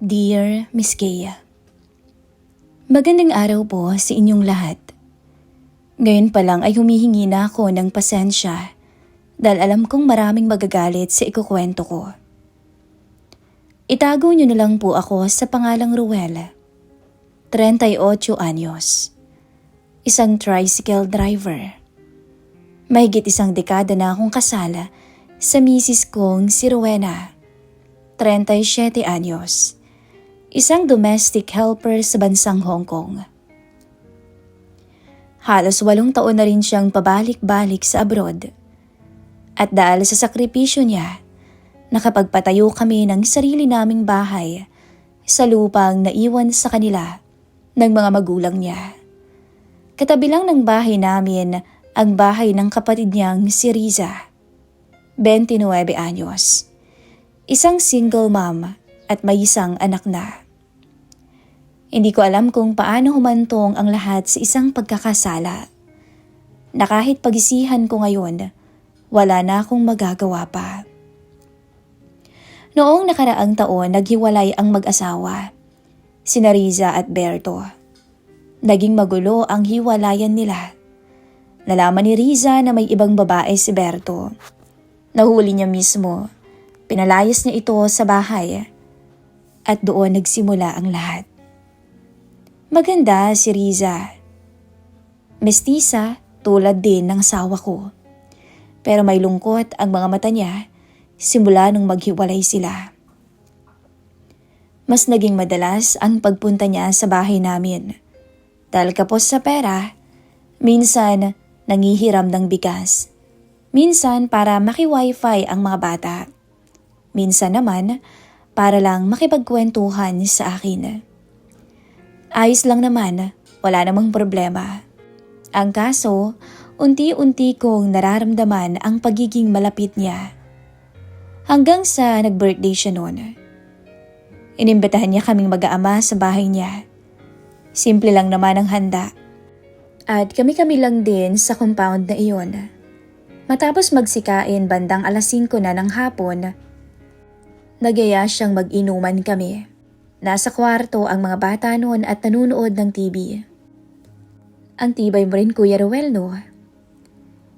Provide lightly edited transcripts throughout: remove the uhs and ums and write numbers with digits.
Dear Miss Kea, magandang araw po sa inyong lahat. Ngayon pa lang ay humihingi na ako ng pasensya dahil alam kong maraming magagalit sa ikukwento ko. Itago niyo na lang po ako sa pangalang Ruel, 38 anyos, isang tricycle driver. Mahigit isang dekada na akong kasala sa misis kong si Rowena, 37 anyos. Isang domestic helper sa bansang Hong Kong. Halos 8 taon na rin siyang pabalik-balik sa abroad. At dahil sa sakripisyo niya, nakapagpatayo kami ng sarili naming bahay sa lupang naiwan sa kanila ng mga magulang niya. Katabi lang ng bahay namin ang bahay ng kapatid niyang si Riza, 29 anyos. Isang single mom at may isang anak na. Hindi ko alam kung paano humantong ang lahat sa isang pagkakasala, na kahit pagisihan ko ngayon, wala na akong magagawa pa. Noong nakaraang taon, naghiwalay ang mag-asawa, sina Riza at Berto. Naging magulo ang hiwalayan nila. Nalaman ni Riza na may ibang babae si Berto. Nahuli niya mismo, pinalayas niya ito sa bahay, at doon nagsimula ang lahat. Maganda si Riza. Mestiza tulad din ng asawa ko. Pero may lungkot ang mga mata niya simula nung maghiwalay sila. Mas naging madalas ang pagpunta niya sa bahay namin. Dahil kapos sa pera, minsan nangihiram ng bigas. Minsan para maki-wifi ang mga bata. Minsan naman para lang makipagkwentuhan sa akin. Ayos lang naman, wala namang problema. Ang kaso, unti-unti kong nararamdaman ang pagiging malapit niya. Hanggang sa nag-birthday siya noon. Inimbitahan niya kaming mag-aama sa bahay niya. Simple lang naman ang handa. At kami-kami lang din sa compound na iyon. Matapos magsikain bandang 5:00 na ng hapon, nagyaya siyang mag-inuman kami. Nasa kwarto ang mga bata noon at nanunood ng TV. Ang tibay mo rin, Kuya Ruel, no?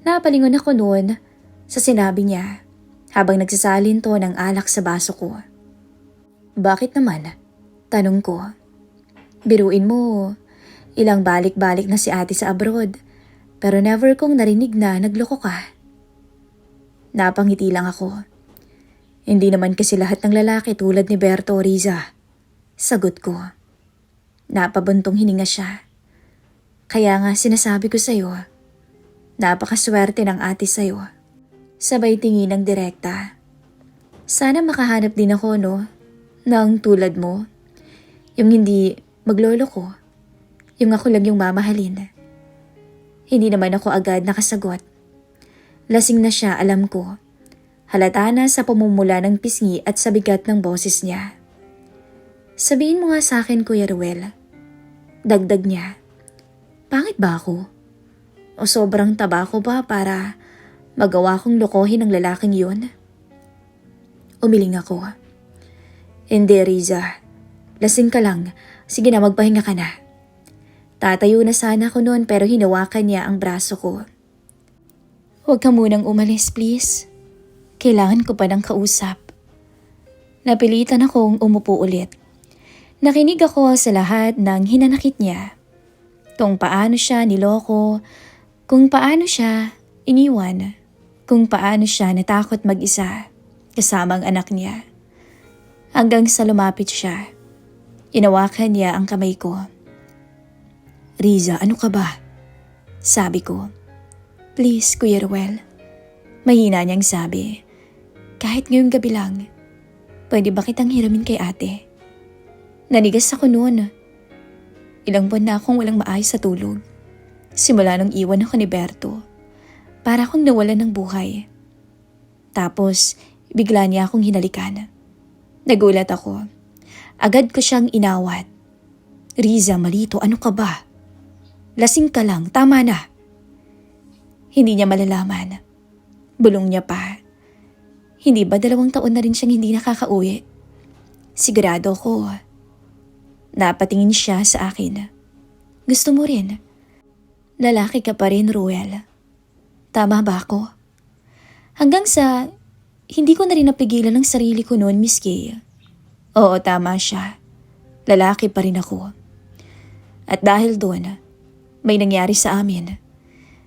Napalingon ako noon sa sinabi niya habang nagsasalin to ng alak sa baso ko. Bakit naman? Tanong ko. Biruin mo, ilang balik-balik na si ate sa abroad pero never kong narinig na nagloko ka. Napangiti lang ako. Hindi naman kasi lahat ng lalaki tulad ni Berto o Riza. Sagot ko. Napabuntong hininga siya. Kaya nga sinasabi ko sa'yo, napakaswerte ng ate sa'yo. Sabay tingin ng direkta. Sana makahanap din ako, no? Ng tulad mo. Yung hindi maglolo ko. Yung ako lang yung mamahalin. Hindi naman ako agad nakasagot. Lasing na siya, alam ko. Halata na sa pamumula ng pisngi at sa bigat ng boses niya. Sabihin mo nga sa akin, Kuya Ruel. Dagdag niya. Pangit ba ako? O sobrang taba ko ba para magawa kong lokohin ng lalaking yun? Umiling ako. Hindi, Riza. Lasing ka lang. Sige na, magpahinga ka na. Tatayo na sana ako noon pero hinawakan niya ang braso ko. Huwag ka munang umalis, please. Kailangan ko pa ng kausap. Napilitan akong umupo ulit. Nakinig ako sa lahat ng hinanakit niya. Kung paano siya niloko, kung paano siya iniwan, kung paano siya natakot mag-isa kasama ang anak niya. Hanggang sa lumapit siya, inawakan niya ang kamay ko. Riza, ano ka ba? Sabi ko. Please, Kuya Ruel. Mahina niyang sabi. Kahit ngayong gabi lang, pwede ba kitang hiramin kay ate? Nanigas ako noon. Ilang buwan na akong walang maayos sa tulog. Simula nung iwan ako ni Berto. Para akong nawalan ng buhay. Tapos, bigla niya akong hinalikan. Nagulat ako. Agad ko siyang inawat. Riza, malito, ano ka ba? Lasing ka lang, tama na. Hindi niya malalaman. Bulong niya pa. Hindi ba 2 taon na rin siyang hindi nakakauwi? Sigurado ko. Napatingin siya sa akin. Gusto mo rin? Lalaki ka pa rin, Ruel. Tama ba ako? Hanggang sa hindi ko na rin napigilan ng sarili ko noon, Miss Kay. Oo, tama siya. Lalaki pa rin ako. At dahil doon, may nangyari sa amin.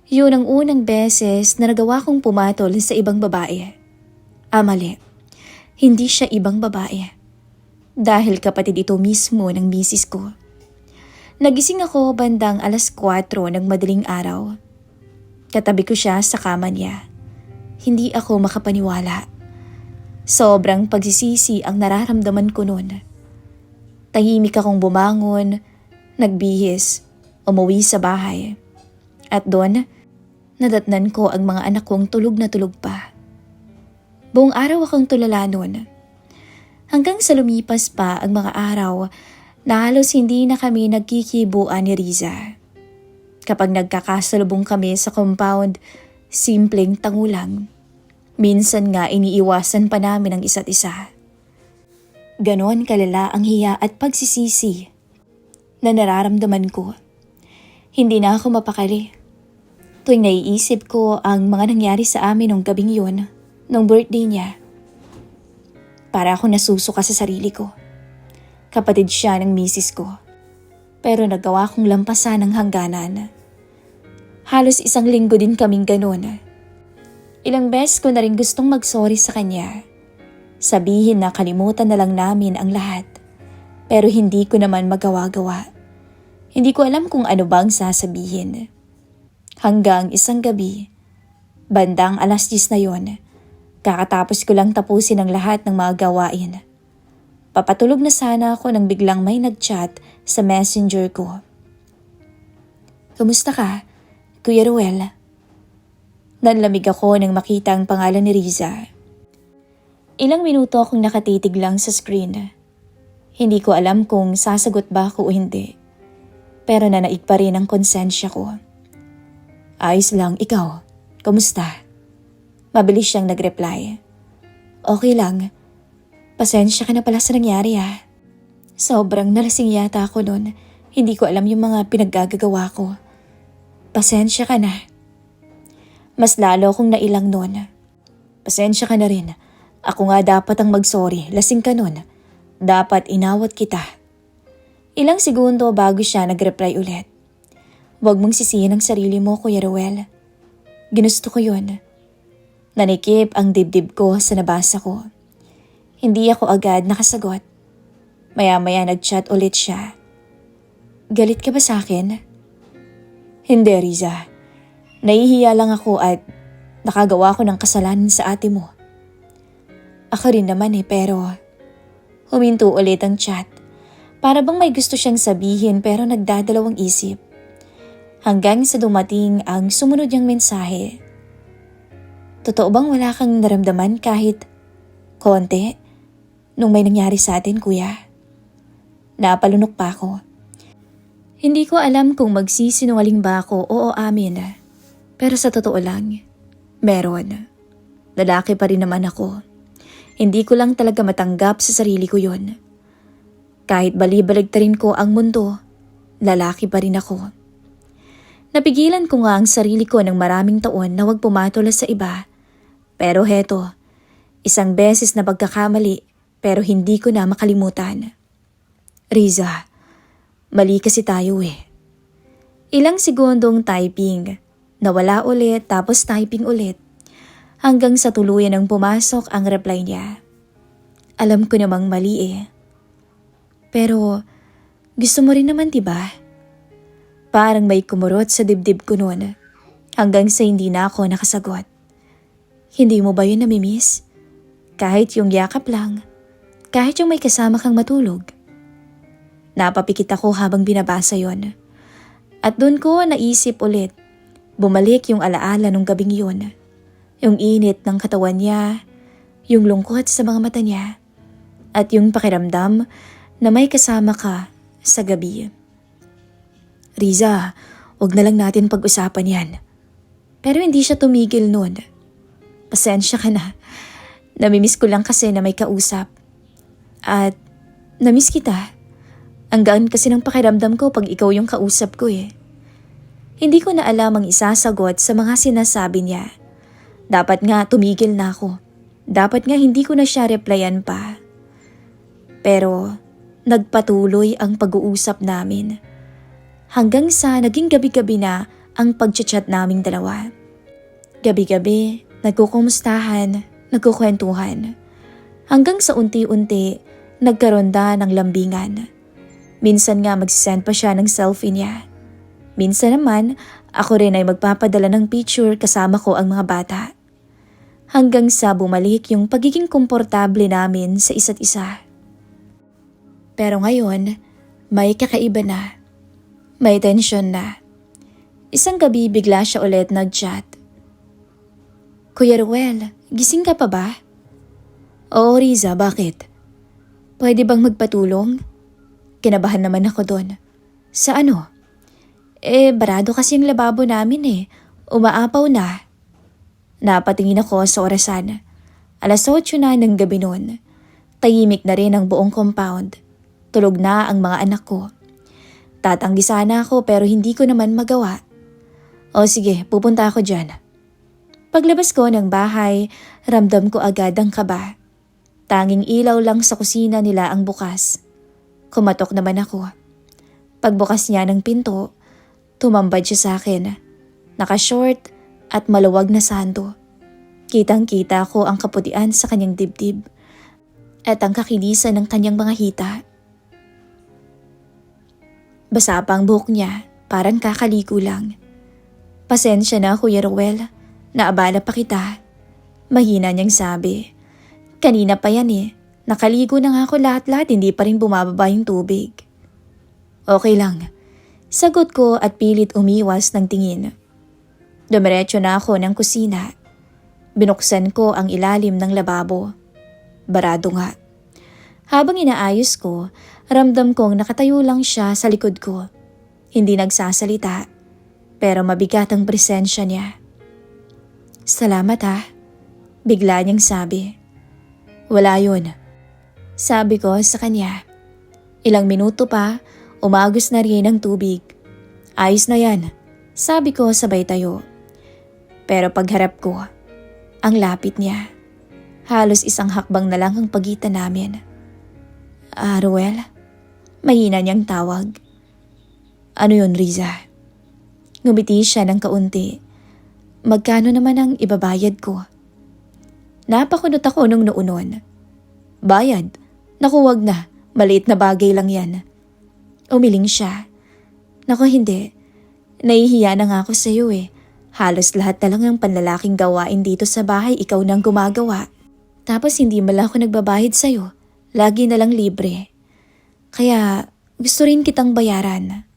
Yun ang unang beses na nagawa kong pumatol sa ibang babae. Mali. Hindi siya ibang babae. Dahil kapatid ito mismo ng misis ko. Nagising ako bandang 4:00 ng madaling araw. Katabi ko siya sa kama niya. Hindi ako makapaniwala. Sobrang pagsisisi ang nararamdaman ko noon. Tahimik akong bumangon, nagbihis, umuwi sa bahay. At doon, nadatnan ko ang mga anak kong tulog na tulog pa. Buong araw akong tulala noon. Hanggang sa lumipas pa ang mga araw na halos hindi na kami nagkikibuan ni Riza. Kapag nagkakasalubong kami sa compound, simpleng tangulang. Minsan nga iniiwasan pa namin ang isa't isa. Ganon kalala ang hiya at pagsisisi na nararamdaman ko. Hindi na ako mapakali. Tuwing naiisip ko ang mga nangyari sa amin nung gabing yun, nung birthday niya. Para ako nasusuka sa sarili ko. Kapatid siya ng misis ko. Pero nagawa kong lampasan ang hangganan. Halos 1 linggo din kaming ganun. Ilang beses ko na rin gustong mag-sorry sa kanya. Sabihin na kalimutan na lang namin ang lahat. Pero hindi ko naman magawa-gawa. Hindi ko alam kung ano bang sasabihin. Hanggang isang gabi, bandang 10:00 na yon, kakatapos ko lang tapusin ang lahat ng mga gawain. Papatulog na sana ako nang biglang may nag-chat sa messenger ko. Kumusta ka, Kuya Ruel? Nanlamig ako nang makita ang pangalan ni Riza. Ilang minuto akong nakatitig lang sa screen. Hindi ko alam kung sasagot ba ako o hindi. Pero nanaig pa rin ang konsensya ko. Ayos lang, ikaw. Kumusta? Mabilis siyang nag-reply. Okay lang. Pasensya ka na pala sa nangyari ah. Sobrang nalasing yata ako noon. Hindi ko alam yung mga pinaggagawa ko. Pasensya ka na. Mas lalo akong nailang noon. Pasensya ka na rin. Ako nga dapat ang mag-sorry. Lasing ka noon. Dapat inawat kita. Ilang segundo bago siya nag-reply ulit. Huwag mong sisihin ang sarili mo, Kuya Ruel. Ginusto ko yun. Nanikip ang dibdib ko sa nabasa ko. Hindi ako agad nakasagot. Maya-maya nag-chat ulit siya. Galit ka ba sa akin? Hindi, Riza. Nahihiya lang ako at nakagawa ko ng kasalanan sa ate mo. Ako rin naman pero huminto ulit ang chat. Para bang may gusto siyang sabihin pero nagdadalawang isip. Hanggang sa dumating ang sumunod niyang mensahe. Totoo bang wala kang naramdaman kahit konti nung may nangyari sa atin, kuya? Napalunok pa ako. Hindi ko alam kung magsisinungaling ba ako o amin. Pero sa totoo lang, meron. Lalaki pa rin naman ako. Hindi ko lang talaga matanggap sa sarili ko yon. Kahit balibaligtarin ko ang mundo, lalaki pa rin ako. Napigilan ko nga ang sarili ko ng maraming taon na huwag pumatol sa iba. Pero heto, isang beses na pagkakamali pero hindi ko na makalimutan. Riza, mali kasi tayo eh. Ilang segundong typing, nawala ulit tapos typing ulit. Hanggang sa tuluyan ng pumasok ang reply niya. Alam ko namang mali eh. Pero gusto mo rin naman diba? Parang may kumurot sa dibdib ko noon hanggang sa hindi na ako nakasagot. Hindi mo ba yun namimiss? Kahit yung yakap lang, kahit yung may kasama kang matulog. Napapikit ako habang binabasa yon. At doon ko naisip ulit, bumalik yung alaala nung gabing yun. Yung init ng katawan niya, yung lungkot sa mga mata niya, at yung pakiramdam na may kasama ka sa gabi. Riza, wag na lang natin pag-usapan yan. Pero hindi siya tumigil noon. Pasensya ka na. Namimiss ko lang kasi na may kausap. At Namiss kita. Ang gaan kasi ng pakiramdam ko pag ikaw yung kausap ko eh. Hindi ko na alam ang isasagot sa mga sinasabi niya. Dapat nga tumigil na ako. Dapat nga hindi ko na siya replyan pa. Pero nagpatuloy ang pag-uusap namin. Hanggang sa naging gabi-gabi na ang pag-chat naming dalawa. Gabi-gabi, nagkukumustahan, nagkukwentuhan. Hanggang sa unti-unti, nagkaroon ng lambingan. Minsan nga magsisend pa siya ng selfie niya. Minsan naman, ako rin ay magpapadala ng picture kasama ko ang mga bata. Hanggang sa bumalik yung pagiging komportable namin sa isa't isa. Pero ngayon, may kakaiba na. May tensyon na. Isang gabi bigla siya ulit nag-chat. Kuya Ruel, gising ka pa ba? Oo Riza, bakit? Pwede bang magpatulong? Kinabahan naman ako doon. Sa ano? Barado kasi yung lababo namin eh. Umaapaw na. Napatingin ako sa orasan. 8:00 na ng gabi noon. Tahimik na rin ang buong compound. Tulog na ang mga anak ko. Tatanggi sana ako pero hindi ko naman magawa. O sige, pupunta ako dyan. Paglabas ko ng bahay, ramdam ko agad ang kaba. Tanging ilaw lang sa kusina nila ang bukas. Kumatok naman ako. Pagbukas niya ng pinto, tumambad siya sa akin. Naka-short at maluwag na sando. Kitang-kita ko ang kaputian sa kanyang dibdib at ang kakilisan ng kanyang mga hita. Basa pa ang buhok niya, parang kakaligo lang. Pasensya na Kuya Ruel, naabala pa kita. Mahina niyang sabi. Kanina pa yan eh, nakaligo na nga ako lahat-lahat, hindi pa rin bumababa yung tubig. Okay lang, sagot ko at pilit umiwas ng tingin. Dumiretso na ako ng kusina. Binuksan ko ang ilalim ng lababo. Barado nga. Habang inaayos ko, ramdam kong nakatayo lang siya sa likod ko. Hindi nagsasalita, pero mabigat ang presensya niya. Salamat ha, bigla niyang sabi. Wala yun, sabi ko sa kanya. Ilang minuto pa, umagos na rin ang tubig. Ayos na yan, sabi ko sabay tayo. Pero pagharap ko, ang lapit niya. Halos isang hakbang na lang ang pagitan namin. Ruel, mahina niyang tawag. Ano yun, Riza? Ngumiti siya ng kaunti. Magkano naman ang ibabayad ko? Napakunot ako nung noonon. Bayad? Naku, wag na. Maliit na bagay lang yan. Umiling siya. Naku, hindi. Nahihiya na nga ako sa'yo eh. Halos lahat na lang ng panlalaking gawain dito sa bahay ikaw nang gumagawa. Tapos hindi mo lang ako nagbabayad sa'yo. Lagi na lang libre. Kaya gusto rin kitang bayaran.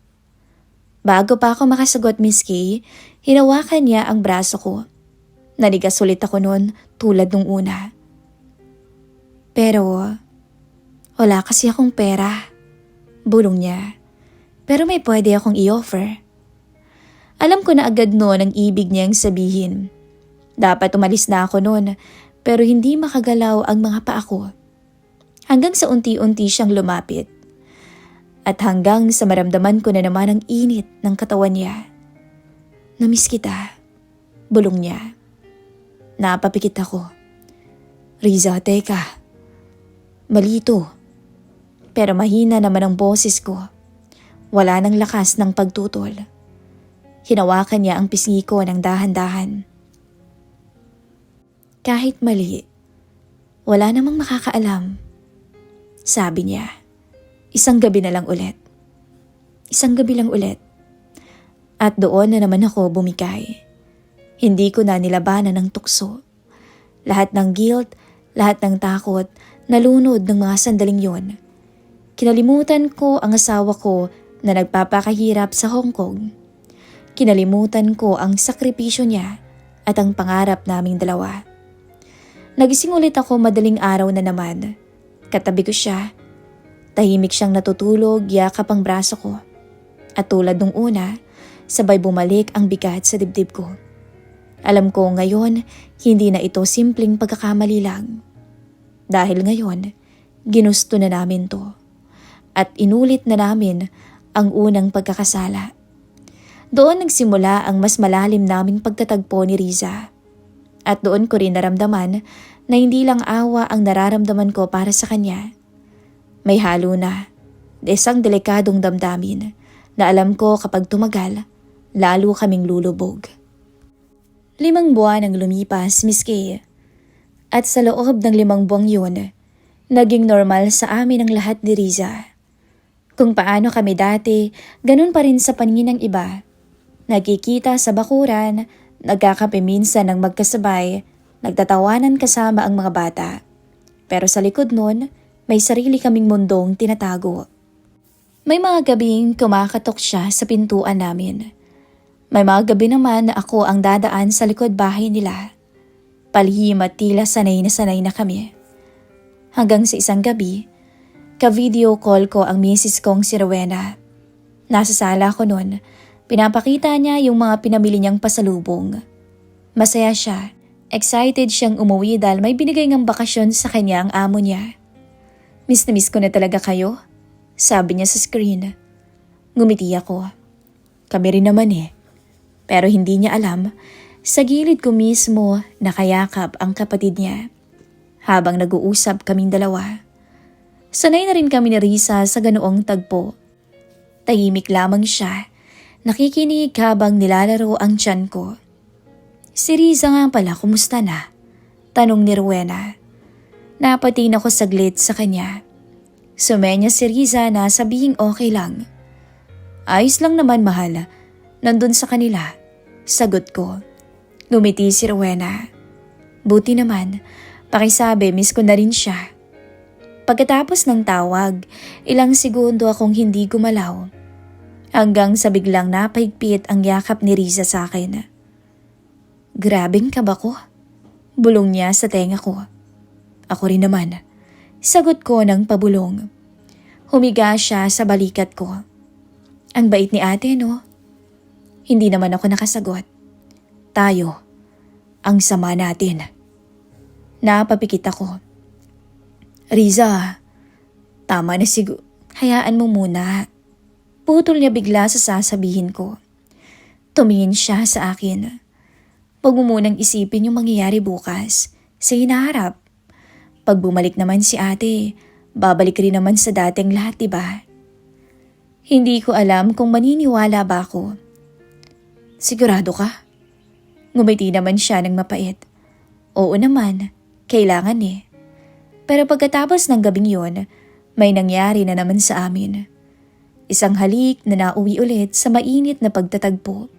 Bago pa ako makasagot, Miss Kay, hinawakan niya ang braso ko. Nanigas ulit ako noon tulad nung una. Pero wala kasi akong pera. Bulong niya. Pero may pwede akong i-offer. Alam ko na agad noon ang ibig niyang sabihin. Dapat umalis na ako noon pero hindi makagalaw ang mga paa ko. Hanggang sa unti-unti siyang lumapit. At hanggang sa maramdaman ko na naman ang init ng katawan niya. Namiss kita, bulong niya. Napapikit ako. Riza, teka. Malito. Pero mahina naman ang boses ko. Wala nang lakas ng pagtutol. Hinawakan niya ang pisngi ko ng dahan-dahan. Kahit mali, wala namang makakaalam. Sabi niya, isang gabi na lang ulit. Isang gabi lang ulit. At doon na naman ako bumigay. Hindi ko na nilabanan ng tukso. Lahat ng guilt, lahat ng takot, nalunod ng mga sandaling yon. Kinalimutan ko ang asawa ko na nagpapakahirap sa Hong Kong. Kinalimutan ko ang sakripisyo niya at ang pangarap naming dalawa. Nagising ulit ako madaling araw na naman. Katabi ko siya. Tahimik siyang natutulog, yakap ang braso ko. At tulad nung una, sabay bumalik ang bigat sa dibdib ko. Alam ko ngayon, hindi na ito simpleng pagkakamali lang. Dahil ngayon, ginusto na namin to. at inulit na namin ang unang pagkakasala. Doon nagsimula ang mas malalim naming pagtatagpo ni Riza. At doon ko rin naramdaman na hindi lang awa ang nararamdaman ko para sa kanya. May halo na, isang delikadong damdamin na alam ko kapag tumagal, lalo kaming lulubog. 5 buwan ang lumipas, Miss Kay. At sa loob ng 5 buwang yun, naging normal sa amin ang lahat ni Riza. Kung paano kami dati, ganun pa rin sa paningin ng iba. Nagkikita sa bakuran, nagkakape minsan ng magkasabay, nagtatawanan kasama ang mga bata. Pero sa likod nun, may sarili kaming mundong tinatago. May mga gabing kumakatok siya sa pintuan namin. May mga gabi naman na ako ang dadaan sa likod bahay nila. Palihim at tila sanay na kami. Hanggang sa isang gabi, ka-video call ko ang misis kong si Rowena. Nasa sala ko nun, pinapakita niya yung mga pinamili niyang pasalubong. Masaya siya, excited siyang umuwi dahil may binigay ng bakasyon sa kanya ang amo niya. Miss na miss ko na talaga kayo, sabi niya sa screen. Ngumiti ako. Kami rin naman eh. Pero hindi niya alam, sa gilid ko mismo nakayakap ang kapatid niya. Habang nag-uusap kaming dalawa. Sanay na rin kami ni Riza sa ganoong tagpo. Tahimik lamang siya, nakikinig habang nilalaro ang tiyan ko. Si Riza nga pala, kumusta na? Tanong ni Rowena. Napatingin ako saglit sa kanya. Sumenya si Riza na sabihing okay lang. Ayos lang naman mahal, nandun sa kanila. Sagot ko. Ngumiti si Rowena. Buti naman, pakisabi miss ko na rin siya. Pagkatapos ng tawag, ilang segundo akong hindi gumalaw. Hanggang sa biglang napahigpit ang yakap ni Riza sa akin. Grabing kaba ko. Bulong niya sa tenga ko. Ako rin naman. Sagot ko ng pabulong. Humiga siya sa balikat ko. Ang bait ni ate, no? Hindi naman ako nakasagot. Tayo, ang sama natin. Napapikit ako. Riza, tama na siguro. Hayaan mo muna. Putol niya bigla sa sasabihin ko. Tumingin siya sa akin. Huwag mo munang isipin yung mangyayari bukas sa hinaharap. Pag bumalik naman si ate, babalik rin naman sa dating lahat, diba? Hindi ko alam kung maniniwala ba ako. Sigurado ka? Ngumiti naman siya ng mapait. Oo naman, kailangan eh. Pero pagkatapos ng gabing yun, may nangyari na naman sa amin. Isang halik na nauwi ulit sa mainit na pagtatagpo.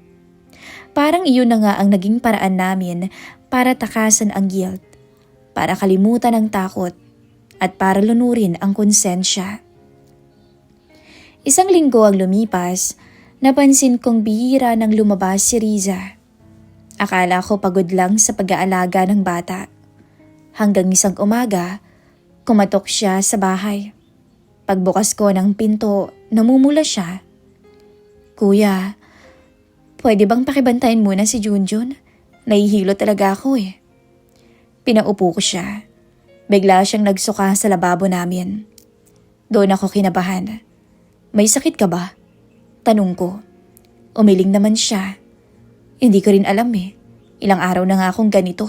Parang iyon na nga ang naging paraan namin para takasan ang guilt, para kalimutan ang takot, at para lunurin ang konsensya. Isang linggo ang lumipas, napansin kong bihira nang lumabas si Riza. Akala ko pagod lang sa pag-aalaga ng bata. Hanggang isang umaga, kumatok siya sa bahay. Pagbukas ko ng pinto, namumula siya. Kuya, pwede bang pakibantayan muna si Junjun? Nahihilo talaga ako eh. Pinaupo ko siya. Bigla siyang nagsuka sa lababo namin. Doon ako kinabahan. May sakit ka ba? Tanong ko. Umiling naman siya. Hindi ko rin alam eh. Ilang araw na nga akong ganito.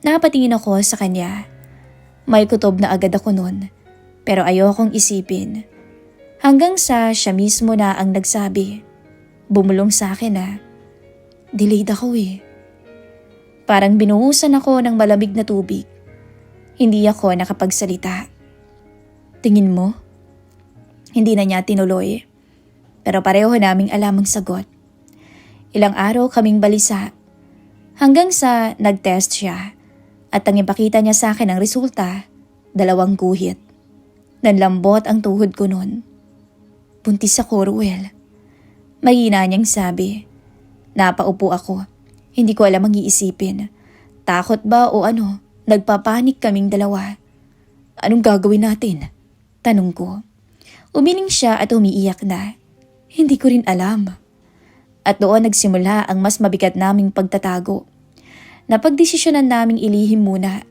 Napatingin ako sa kanya. May kutob na agad ako nun. Pero ayokong isipin. Hanggang sa siya mismo na ang nagsabi. Bumulong sa akin na. Delayed ako eh. Parang binuhusan ako ng malamig na tubig. Hindi ako nakapagsalita. Tingin mo? Hindi na niya tinuloy. Pero pareho naming alam ang sagot. Ilang araw kaming balisa. Hanggang sa nag-test siya. At ang ipakita niya sa akin ang resulta, 2 guhit. Nanlambot ang tuhod ko nun. Buntis ako, Ruel. Mahina niyang sabi. Napaupo ako. Hindi ko alam ang iisipin. Takot ba o ano? Nagpapanik kaming dalawa. Anong gagawin natin? Tanong ko. Umiling siya at umiiyak na. Hindi ko rin alam. At doon nagsimula ang mas mabigat naming pagtatago. Napagdesisyonan naming ilihim muna.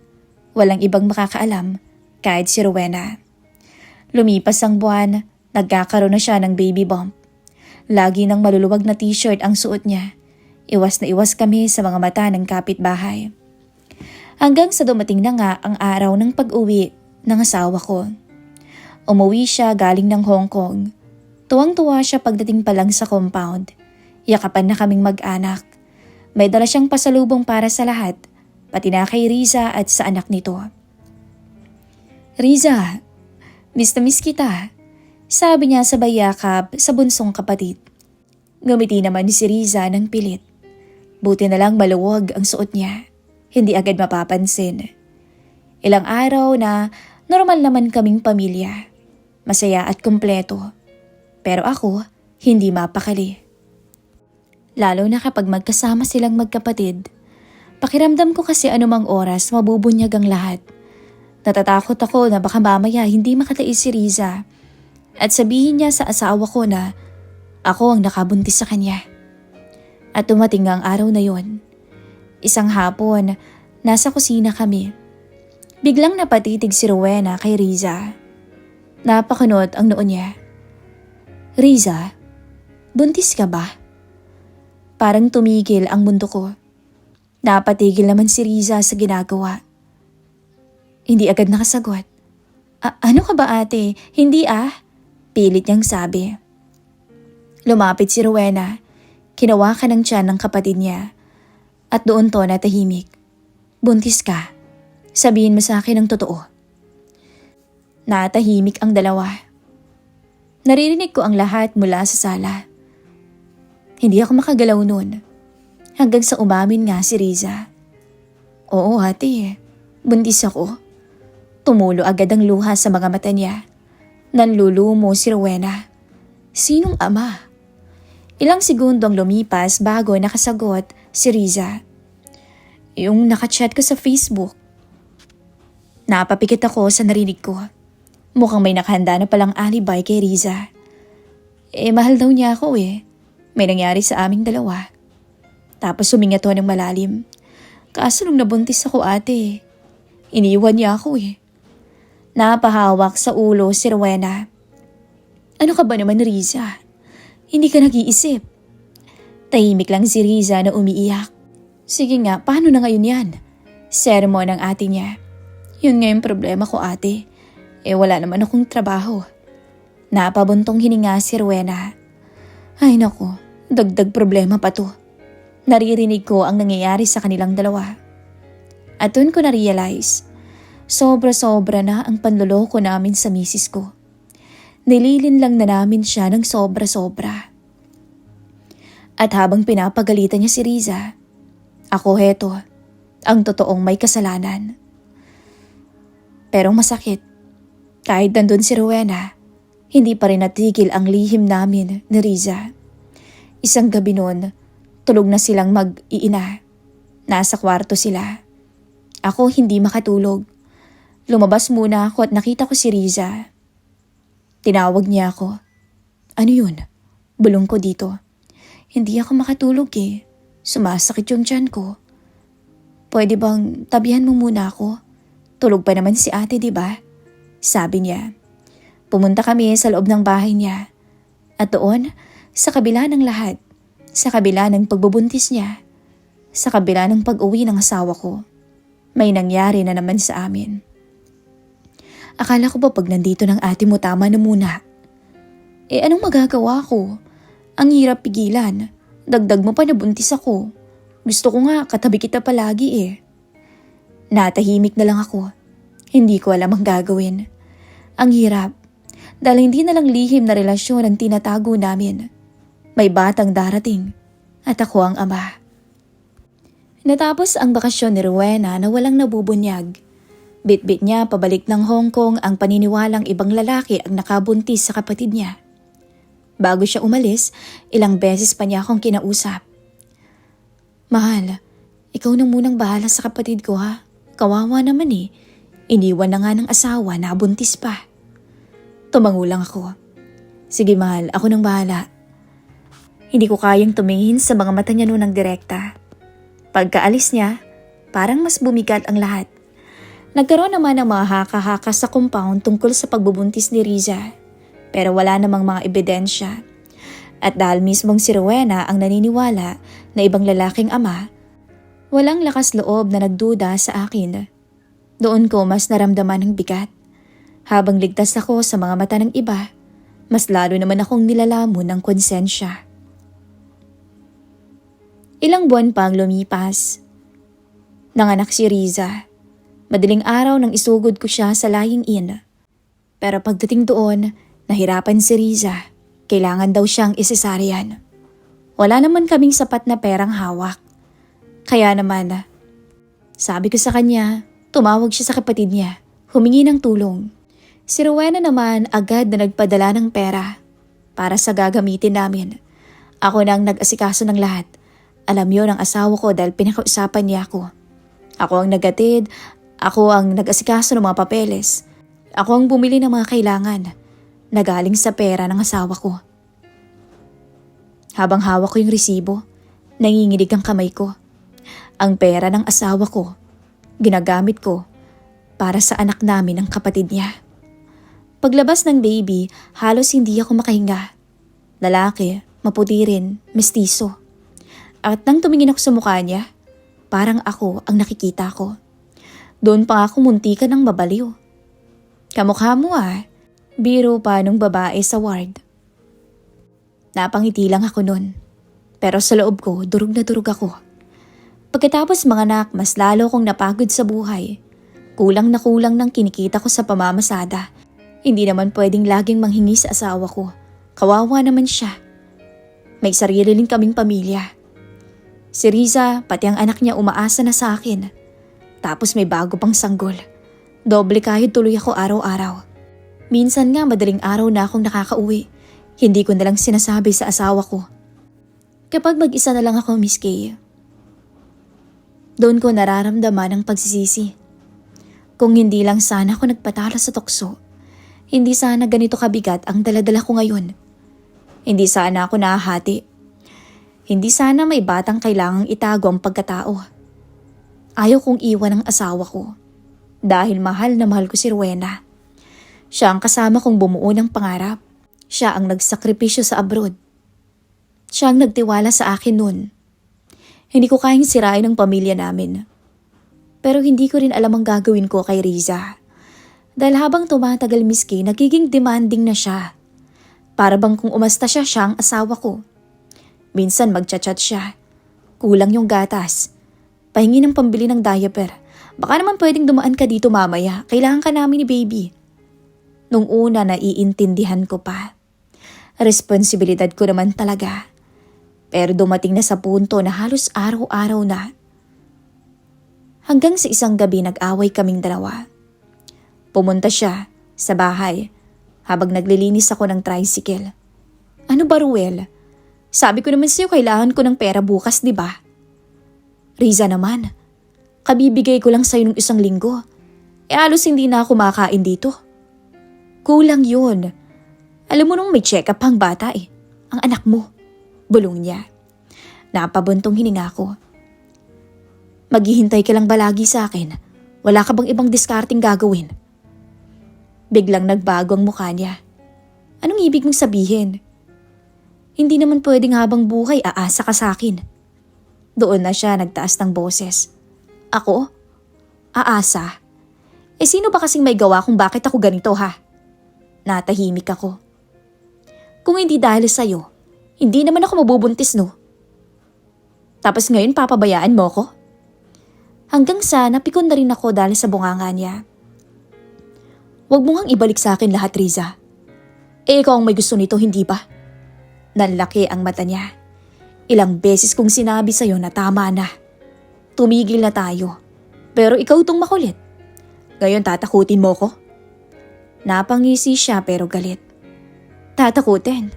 Walang ibang makakaalam kahit si Rowena. Lumipas ang buwan, nagkakaroon na siya ng baby bump. Lagi ng maluluwag na t-shirt ang suot niya. Iwas na iwas kami sa mga mata ng kapitbahay. Hanggang sa dumating na nga ang araw ng pag-uwi ng asawa ko. Umuwi siya galing ng Hong Kong. Tuwang-tuwa siya pagdating pa lang sa compound. Yakapan na kaming mag-anak. May dala siyang pasalubong para sa lahat, pati na kay Riza at sa anak nito. "Riza, miss na miss kita," sabi niya sa bayakap sa bunsong kapatid. Ngumiti naman si Riza ng pilit. Buti na lang maluwag ang suot niya. Hindi agad mapapansin. Ilang araw na normal naman kaming pamilya. Masaya at kumpleto. Pero ako, hindi mapakali. Lalo na kapag magkasama silang magkapatid. Pakiramdam ko kasi anumang oras mabubunyag ang lahat. Natatakot ako na baka mamaya hindi makatiis si Riza at sabihin niya sa asawa ko na ako ang nakabuntis sa kanya. At dumating ang araw na yon. Isang hapon, nasa kusina kami. Biglang napatitig si Rowena kay Riza. Napakunot ang noo niya. "Riza, buntis ka ba?" Parang tumigil ang mundo ko. Napatigil naman si Riza sa ginagawa. Hindi agad nakasagot. Ano ka ba ate? Hindi Pilit niyang sabi. Lumapit si Rowena. Kinawakan ng tiyan ng kapatid niya. At doon to natahimik. "Buntis ka. Sabihin mo sa akin ang totoo." Natahimik ang dalawa. Naririnig ko ang lahat mula sa sala. Hindi ako makagalaw noon. Hanggang sa umamin nga si Riza. "Oo ate, buntis ako." Tumulo agad ang luha sa mga mata niya. Nanlulumo si Rowena. Sinong ama? Ilang segundo ang lumipas bago nakasagot si Riza. "Yung nakachat ko sa Facebook." Napapikit ako sa narinig ko. Mukhang may nakahanda na palang alibay kay Riza. Mahal daw niya ako May nangyari sa aming dalawa. Tapos sumingato ng malalim. "Kaso nung nabuntis ako ate, iniwan niya ako Napahawak sa ulo si Rowena. "Ano ka ba naman Riza? Hindi ka nag-iisip?" Tahimik lang si Riza na umiiyak. "Sige nga, paano na ngayon yan?" Sermon ng ate niya. "Yun nga yung problema ko ate. Wala naman akong trabaho." Napabuntong hininga si Rowena. Ay naku, dagdag problema pa to. Naririnig ko ang nangyayari sa kanilang dalawa. At doon ko na-realize, sobra-sobra na ang panloloko namin sa misis ko. Nililin lang na namin siya ng sobra-sobra. At habang pinapagalitan niya si Riza, ako heto, ang totoong may kasalanan. Pero masakit, kahit nandun si Rowena, hindi pa rin natigil ang lihim namin ni Riza. Isang gabi noon, tulog na silang mag-iina. Nasa kwarto sila. Ako hindi makatulog. Lumabas muna ako at nakita ko si Riza. Tinawag niya ako. "Ano yun?" Bulong ko dito. "Hindi ako makatulog Sumasakit yung tiyan ko." "Pwede bang tabihan mo muna ako? Tulog pa naman si ate, di ba?" Sabi niya. Pumunta kami sa loob ng bahay niya. At doon, sa kabila ng lahat, sa kabila ng pagbubuntis niya, sa kabila ng pag-uwi ng asawa ko, may nangyari na naman sa amin. Akala ko ba pag nandito ng ate mo tama na muna? Anong magagawa ko? Ang hirap pigilan. Dagdag mo pa na buntis ako. Gusto ko nga katabi kita palagi Natahimik na lang ako. Hindi ko alam ang gagawin. Ang hirap. Dahil hindi na lang lihim na relasyon ang tinatago namin. May batang darating at ako ang ama. Natapos ang bakasyon ni Rowena na walang nabubunyag. Bit-bit niya pabalik ng Hong Kong ang paniniwalang ibang lalaki ang nakabuntis sa kapatid niya. Bago siya umalis, ilang beses pa niya akong kinausap. "Mahal, ikaw na munang bahala sa kapatid ko ha. Kawawa naman Iniwan na nga ng asawa na buntis pa." Tumango lang ako. "Sige mahal, ako nang bahala." Hindi ko kayang tumingin sa mga mata niya noon ng direkta. Pagkaalis niya, parang mas bumigat ang lahat. Nagkaroon naman ng mga haka-haka sa compound tungkol sa pagbubuntis ni Riza. Pero wala namang mga ebidensya. At dahil mismong si Rowena ang naniniwala na ibang lalaking ama, walang lakas loob na nagduda sa akin. Doon ko mas naramdaman ng bigat. Habang ligtas ako sa mga mata ng iba, mas lalo naman akong nilalamon ng konsensya. Ilang buwan pang lumipas. Nanganak si Riza. Madaling araw nang isugod ko siya sa lying-in. Pero pagdating doon, nahirapan si Riza. Kailangan daw siyang isesaryan. Wala naman kaming sapat na perang hawak. Kaya naman, sabi ko sa kanya, tumawag siya sa kapatid niya, humingi ng tulong. Si Rowena naman agad na nagpadala ng pera para sa gagamitin namin. Ako na ang nag-asikaso ng lahat. Alam yun ang asawa ko dahil pinakausapan niya ako. Ako ang nagatid, ako ang nag-asikaso ng mga papeles. Ako ang bumili ng mga kailangan na galing sa pera ng asawa ko. Habang hawak ko yung resibo, nanginginig ang kamay ko. Ang pera ng asawa ko, ginagamit ko para sa anak namin ng kapatid niya. Paglabas ng baby, halos hindi ako makahinga. Lalaki, maputi rin, mestizo. At nang tumingin ako sa mukha niya, parang ako ang nakikita ko. Doon pa ako muntikan ng mabaliw. Kamukha mo biro pa nung babae sa ward. Napangiti lang ako nun. Pero sa loob ko, durog na durog ako. Pagkatapos manganak, mas lalo kong napagod sa buhay. Kulang na kulang ng kinikita ko sa pamamasada. Hindi naman pwedeng laging manghingi sa asawa ko. Kawawa naman siya. May sarili rin kaming pamilya. Si Riza, pati ang anak niya umaasa na sa akin. Tapos may bago pang sanggol. Doble kayod tuloy ako araw-araw. Minsan nga madaling araw na akong nakakauwi. Hindi ko nalang sinasabi sa asawa ko. Kapag mag-isa na lang ako, Miss Kay, doon ko nararamdaman ang pagsisisi. Kung hindi lang sana ako nagpatala sa tukso, hindi sana ganito kabigat ang daladala ko ngayon. Hindi sana ako nahahati. Hindi sana may batang kailangang itago ang pagkatao. Ayaw kong iwan ang asawa ko dahil mahal na mahal ko si Rowena. Siya ang kasama kong bumuo ng pangarap. Siya ang nagsakripisyo sa abroad. Siya ang nagtiwala sa akin noon. Hindi ko kayang sirain ang pamilya namin. Pero hindi ko rin alam ang gagawin ko kay Riza. Dahil habang tumatagal, Miss Kay, nagiging demanding na siya. Para bang kung umasta siya, siya ang asawa ko. Minsan magchat-chat siya. Kulang yung gatas. Pahingi ng pambili ng diaper. Baka naman pwedeng dumaan ka dito mamaya. Kailangan ka namin ni baby. Nung una naiintindihan ko pa. Responsibilidad ko naman talaga. Pero dumating na sa punto na halos araw-araw na. Hanggang sa isang gabi nag-away kaming dalawa. Pumunta siya sa bahay habang naglilinis ako ng tricycle. Ano ba, Ruel? Sabi ko naman sa'yo kailangan ko ng pera bukas, di ba? Riza naman, kabibigay ko lang sa'yo ng 1 linggo. Halos hindi na ako makakain dito. Kulang yun. Alam mo nung may check-up pang bata ang anak mo. Bulong niya. Napabuntong hininga ko. Maghihintay ka lang ba lagi sa akin? Wala ka bang ibang diskarting gagawin? Biglang nagbago ang mukha niya. Anong ibig mong sabihin? Hindi naman pwedeng habang buhay aasa ka sa akin. Doon na siya nagtaas ng boses. Ako? Aasa? Sino ba kasing may gawa kung bakit ako ganito ha? Natahimik ako. Kung hindi dahil sa'yo, hindi naman ako mabubuntis no? Tapos ngayon papabayaan mo ko? Hanggang sa napikon na rin ako dahil sa bunganga niya. Huwag mo ngang ibalik sa akin lahat, Riza. Ikaw ang may gusto nito, hindi ba? Nanlaki ang mata niya. Ilang beses kong sinabi sa'yo na tama na. Tumigil na tayo. Pero ikaw tong makulit. Ngayon tatakutin mo ko? Napangisi siya pero galit. Tatakutin?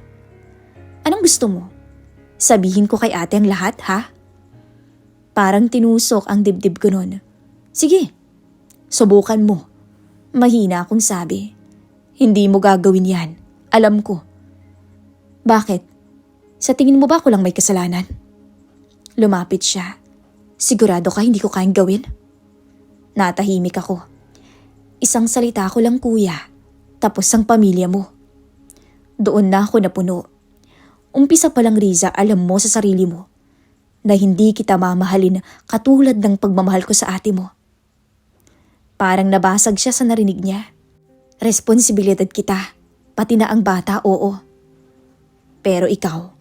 Anong gusto mo? Sabihin ko kay ate ang lahat, ha? Parang tinusok ang dibdib ko nun. Sige, subukan mo. Mahina akong sabi. Hindi mo gagawin yan. Alam ko. Bakit? Sa tingin mo ba ako lang may kasalanan? Lumapit siya. Sigurado ka hindi ko kayang gawin? Natahimik ako. Isang salita ko lang kuya, tapos ang pamilya mo. Doon na ako napuno. Umpisa pa lang Riza, alam mo sa sarili mo na hindi kita mamahalin katulad ng pagmamahal ko sa ate mo. Parang nabasag siya sa narinig niya. Responsibilidad kita, pati na ang bata, oo. Pero ikaw,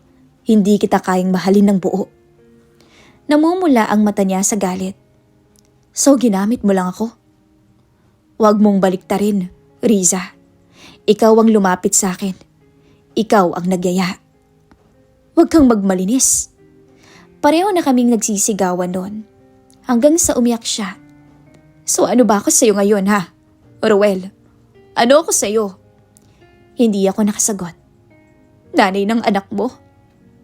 hindi kita kayang mahalin ng buo. Namumula ang mata niya sa galit. So ginamit mo lang ako? Huwag mong baliktarin, Riza. Ikaw ang lumapit sa akin. Ikaw ang nagyaya. Huwag kang magmalinis. Pareho na kaming nagsisigawan doon. Hanggang sa umiyak siya. So ano ba ako sa'yo ngayon ha? Ruel, ano ako sa'yo? Hindi ako nakasagot. Nanay ng anak mo?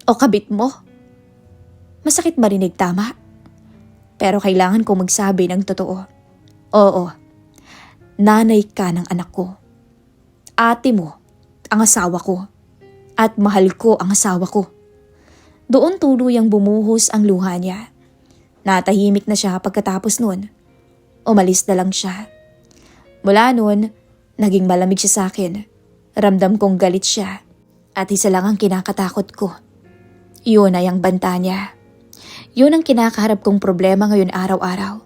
O kabit mo? Masakit marinig, tama? Pero kailangan ko magsabi ng totoo. Oo, nanay ka ng anak ko. Ate mo, ang asawa ko. At mahal ko ang asawa ko. Doon tuluyang bumuhos ang luha niya. Natahimik na siya pagkatapos nun. Umalis na lang siya. Mula nun, naging malamig siya sa akin. Ramdam kong galit siya. At isa lang ang kinakatakot ko. Yun ay ang banta niya. Yun ang kinakaharap kong problema ngayon araw-araw.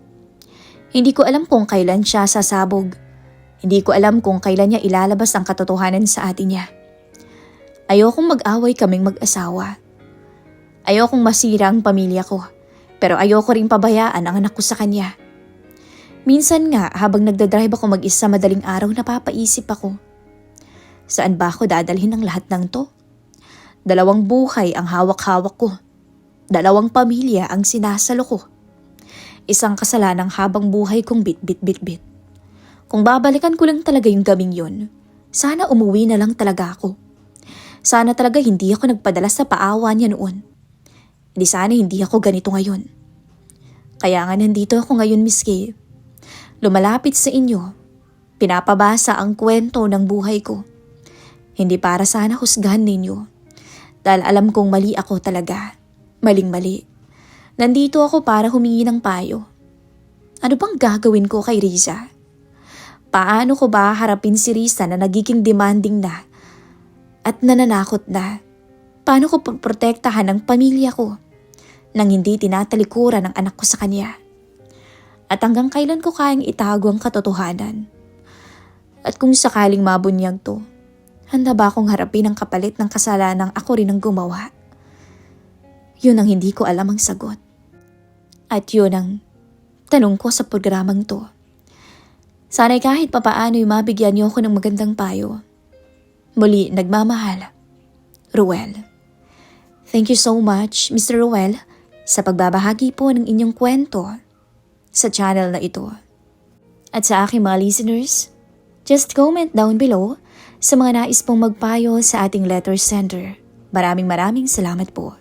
Hindi ko alam kung kailan siya sasabog. Hindi ko alam kung kailan niya ilalabas ang katotohanan sa atin niya. Ayokong mag-away kaming mag-asawa. Ayokong masira ang pamilya ko. Pero ayoko ring pabayaan ang anak ko sa kanya. Minsan nga habang nagdadrive ako mag-isa madaling araw napapaisip ako. Saan ba ako dadalhin ang lahat ng to? 2 buhay ang hawak-hawak ko. 2 pamilya ang sinasalo ko. Isang kasalanang habang buhay kong bit-bit-bit-bit. Kung babalikan ko lang talaga yung gabing yun, sana umuwi na lang talaga ako. Sana talaga hindi ako nagpadala sa paawa niya noon. Di sana hindi ako ganito ngayon. Kaya nga nandito ako ngayon, Miss Kay. Lumalapit sa inyo. Pinapabasa ang kwento ng buhay ko. Hindi para sana husgahan ninyo. Dahil alam kong mali ako talaga. Maling-mali. Nandito ako para humingi ng payo. Ano bang gagawin ko kay Riza? Paano ko ba harapin si Riza na nagiging demanding na at nananakot na? Paano ko protektahan ang pamilya ko nang hindi tinatalikuran ang anak ko sa kanya? At hanggang kailan ko kayang itago ang katotohanan? At kung sakaling mabunyag to, handa ba akong harapin ang kapalit ng kasalanang ako rin ang gumawa? Yun ang hindi ko alam ang sagot. At yun ang tanong ko sa programang to. Sana'y kahit papaano ay mabigyan niyo ako ng magandang payo. Muli, nagmamahal. Ruel. Thank you so much, Mr. Ruel, sa pagbabahagi po ng inyong kwento sa channel na ito. At sa aking mga listeners, just comment down below sa mga nais pong magpayo sa ating letter sender. Maraming salamat po.